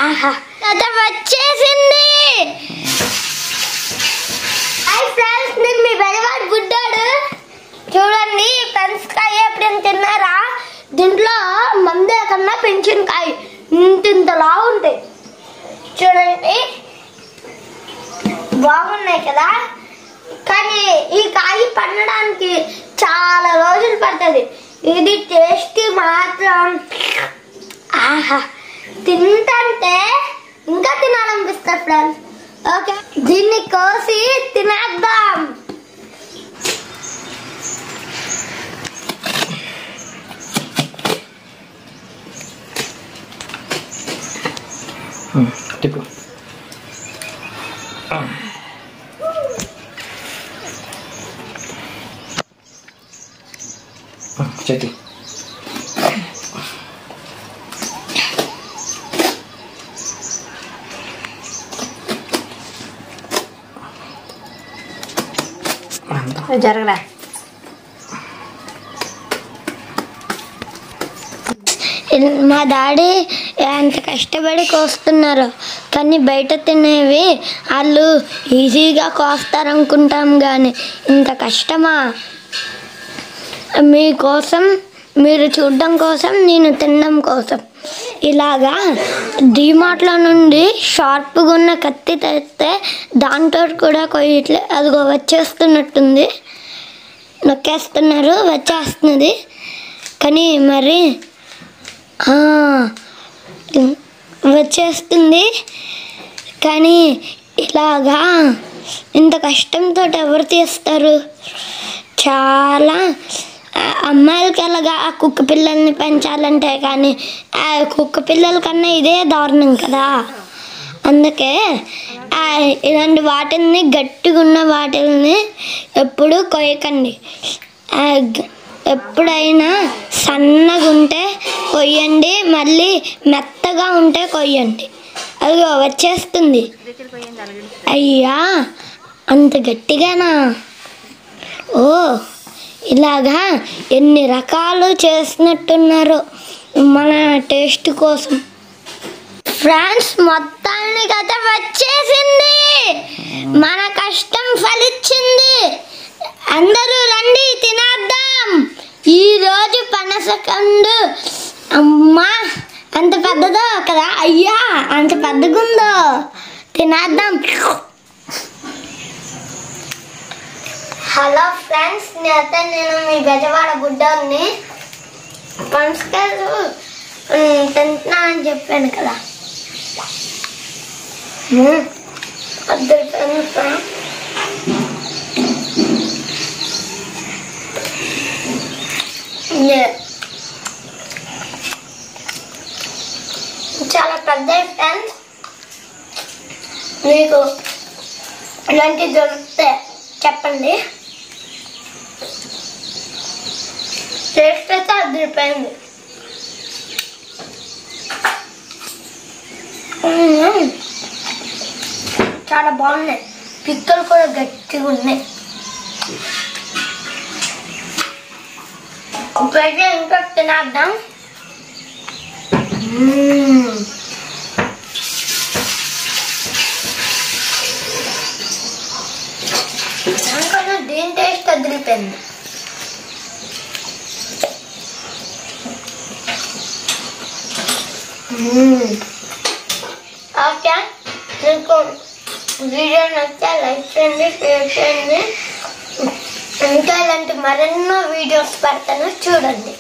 ఆహా కథ వచ్చేసింది. హాయ్ ఫ్రెండ్స్, నేను మీ బెజవాడ బుడ్డాడు. చూడండి ఫ్రెండ్స్, కాయ ఎప్పుడైనా తిన్నారా? దీంట్లో మందే కన్నా పెంచిన కాయ ఇంతలా ఉంటాయి. చూడండి బాగున్నాయి కదా. కానీ ఈ కాయ పండడానికి చాలా రోజులు పడుతుంది. ఇది టేస్ట్ మాత్రం ఆహా తింటే ఇంకా తినాలనిపిస్తుంది ఫ్రెండ్స్. ఓకే, దీన్ని కోసి తినేద్దాం. తిప్పు. చేతి జరగరా. మా డాడీ ఎంత కష్టపడి కోస్తున్నారు, కానీ బయట తినేవి వాళ్ళు ఈజీగా కోస్తారనుకుంటాం, కానీ ఇంత కష్టమా? మీకోసం, మీరు చూడడం కోసం, నేను తినడం కోసం ఇలాగా డీమార్ట్లో నుండి షార్ప్గా ఉన్న కత్తి తెస్తే దాంతో కూడా కొయ్యట్లే. అదిగో వచ్చేస్తున్నట్టుంది, నొక్కేస్తున్నారు, వచ్చేస్తున్నది. కానీ మరి వచ్చేస్తుంది. కానీ ఇలాగా ఇంత కష్టంతో ఎవరు తీస్తారు? చాలా అమ్మాయిలకి అలాగా ఆ కుక్క పిల్లల్ని పెంచాలంటే, కానీ ఆ కుక్క పిల్లల కన్నా ఇదే దారుణం కదా. అందుకే ఇలాంటి వాటిని, గట్టిగా ఉన్న వాటిని ఎప్పుడూ కొయ్యకండి. ఎప్పుడైనా సన్నగా ఉంటే కొయ్యండి, మళ్ళీ మెత్తగా ఉంటే కొయ్యండి. అదిగో వచ్చేస్తుంది. అయ్యా అంత గట్టిగానా? ఓ ఇలాగా ఎన్ని రకాలు చేసినట్టున్నారు మన టేస్ట్ కోసం. ఫ్రెండ్స్, మొత్తానికి కథ వచ్చేసింది. మన కష్టం ఫలించింది. అందరూ రండి, తినేద్దాం. ఈరోజు పనసకండు. అమ్మా అంత పెద్దదో కదా. అయ్యా అంత పెద్దగుందో. తినేద్దాం. హలో ఫ్రెండ్స్, నేను మీ బెజవాడ బుడ్డని. పనసకాయలు తింటున్నా అని చెప్పాను కదా. చాలా పెద్ద ఫ్రెండ్స్. మీకు ఇలాంటివి దొరికితే చెప్పండి. టేస్ట్ అయితే అదిరిపోయింది. చాలా బాగున్నాయి. పిక్కలు కూడా గట్టిగా ఉన్నాయి. ఇప్పుడైతే ఇంకా తినేద్దాం. దానికన్నా దీని టేస్ట్ అదిరిపోయింది. ఓకే, మీకు వీడియో నచ్చితే లైక్ చేయండి, షేర్ చేయండి. ఇంకా ఇలాంటి మరెన్నో వీడియోస్ పెడతాను, చూడండి.